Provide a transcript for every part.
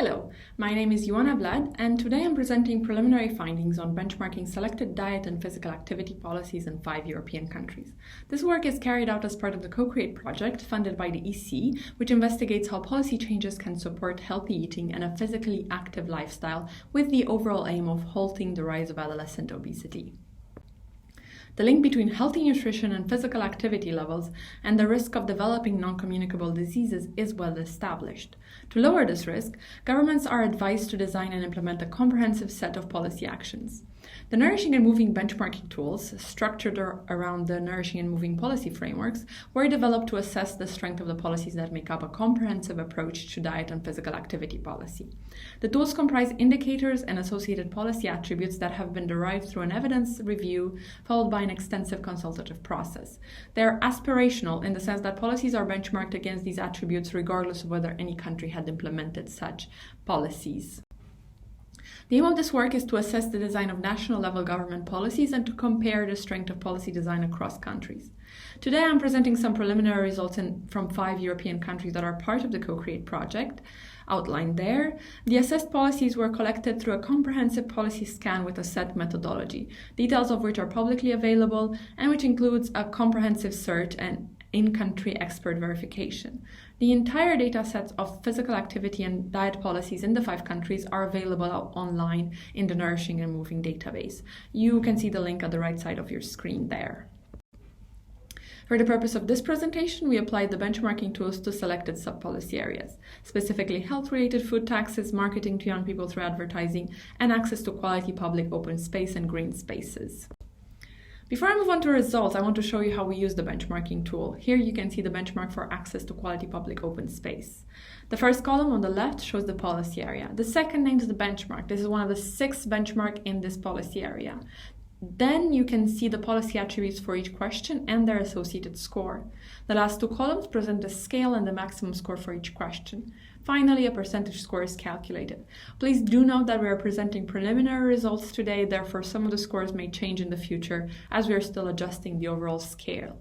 Hello, my name is Ioana Vlad, and today I'm presenting preliminary findings on benchmarking selected diet and physical activity policies in 5 European countries. This work is carried out as part of the Co-Create project funded by the EC, which investigates how policy changes can support healthy eating and a physically active lifestyle with the overall aim of halting the rise of adolescent obesity. The link between healthy nutrition and physical activity levels and the risk of developing non-communicable diseases is well established. To lower this risk, governments are advised to design and implement a comprehensive set of policy actions. The Nourishing and Moving benchmarking tools, structured around the Nourishing and Moving policy frameworks, were developed to assess the strength of the policies that make up a comprehensive approach to diet and physical activity policy. The tools comprise indicators and associated policy attributes that have been derived through an evidence review, followed by an extensive consultative process. They are aspirational in the sense that policies are benchmarked against these attributes regardless of whether any country had implemented such policies. The aim of this work is to assess the design of national level government policies and to compare the strength of policy design across countries. Today I'm presenting some preliminary results from 5 European countries that are part of the Co-Create project. Outlined there, the assessed policies were collected through a comprehensive policy scan with a set methodology, details of which are publicly available and which includes a comprehensive search and in-country expert verification. The entire data sets of physical activity and diet policies in the 5 countries are available online in the Nourishing and Moving database. You can see the link at the right side of your screen there. For the purpose of this presentation, we applied the benchmarking tools to selected sub-policy areas, specifically health-related food taxes, marketing to young people through advertising, and access to quality public open space and green spaces. Before I move on to results, I want to show you how we use the benchmarking tool. Here you can see the benchmark for access to quality public open space. The first column on the left shows the policy area. The second names the benchmark. This is one of the 6 benchmarks in this policy area. Then you can see the policy attributes for each question and their associated score. The last 2 columns present the scale and the maximum score for each question. Finally, a percentage score is calculated. Please do note that we are presenting preliminary results today, therefore some of the scores may change in the future as we are still adjusting the overall scale.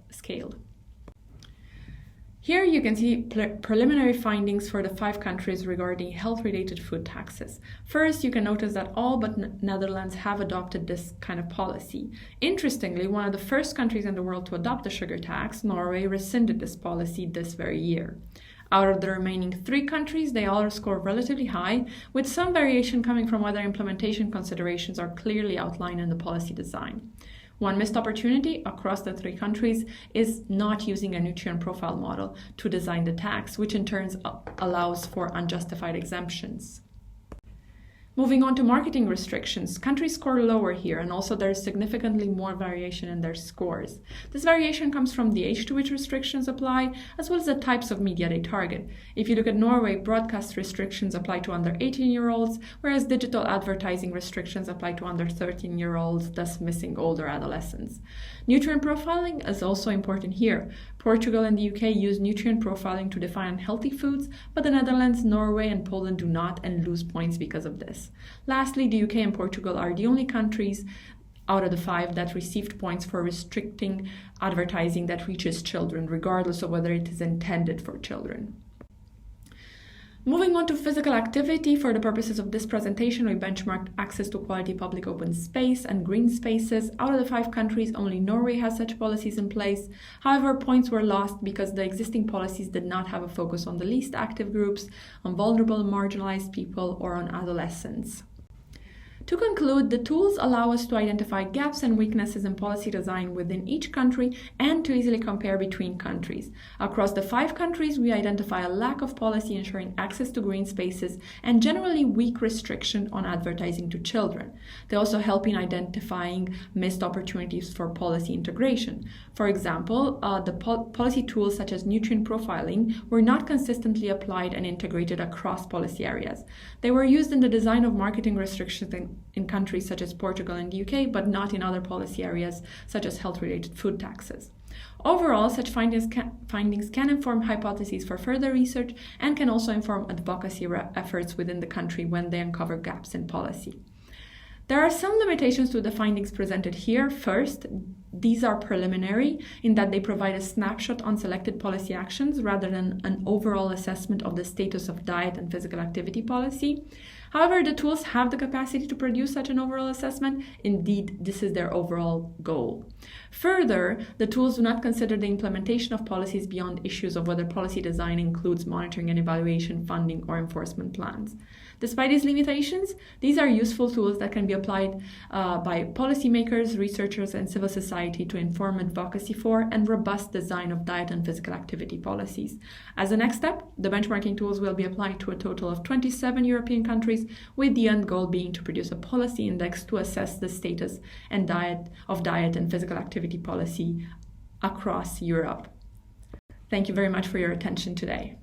Here you can see preliminary findings for the 5 countries regarding health-related food taxes. First, you can notice that all but Netherlands have adopted this kind of policy. Interestingly, one of the first countries in the world to adopt the sugar tax, Norway, rescinded this policy this very year. Out of the remaining 3 countries, they all score relatively high, with some variation coming from whether implementation considerations are clearly outlined in the policy design. One missed opportunity across the 3 countries is not using a nutrient profile model to design the tax, which in turn allows for unjustified exemptions. Moving on to marketing restrictions, countries score lower here, and also there is significantly more variation in their scores. This variation comes from the age to which restrictions apply, as well as the types of media they target. If you look at Norway, broadcast restrictions apply to under 18-year-olds, whereas digital advertising restrictions apply to under 13-year-olds, thus missing older adolescents. Nutrient profiling is also important here. Portugal and the UK use nutrient profiling to define unhealthy foods, but the Netherlands, Norway, and Poland do not and lose points because of this. Lastly, the UK and Portugal are the only countries out of the 5 that received points for restricting advertising that reaches children, regardless of whether it is intended for children. Moving on to physical activity, for the purposes of this presentation, we benchmarked access to quality public open space and green spaces. Out of the 5 countries, only Norway has such policies in place. However, points were lost because the existing policies did not have a focus on the least active groups, on vulnerable and marginalized people, or on adolescents. To conclude, the tools allow us to identify gaps and weaknesses in policy design within each country and to easily compare between countries. Across the 5 countries, we identify a lack of policy ensuring access to green spaces and generally weak restriction on advertising to children. They also help in identifying missed opportunities for policy integration. For example, the policy tools such as nutrient profiling were not consistently applied and integrated across policy areas. They were used in the design of marketing restrictions in countries such as Portugal and the UK, but not in other policy areas such as health-related food taxes. Overall, such findings can inform hypotheses for further research and can also inform advocacy efforts within the country when they uncover gaps in policy. There are some limitations to the findings presented here. First, these are preliminary in that they provide a snapshot on selected policy actions rather than an overall assessment of the status of diet and physical activity policy. However, the tools have the capacity to produce such an overall assessment. Indeed, this is their overall goal. Further, the tools do not consider the implementation of policies beyond issues of whether policy design includes monitoring and evaluation, funding, or enforcement plans. Despite these limitations, these are useful tools that can be applied by policymakers, researchers, and civil society to inform advocacy for and robust design of diet and physical activity policies. As a next step, the benchmarking tools will be applied to a total of 27 European countries, with the end goal being to produce a policy index to assess the status and diet and physical activity policy across Europe. Thank you very much for your attention today.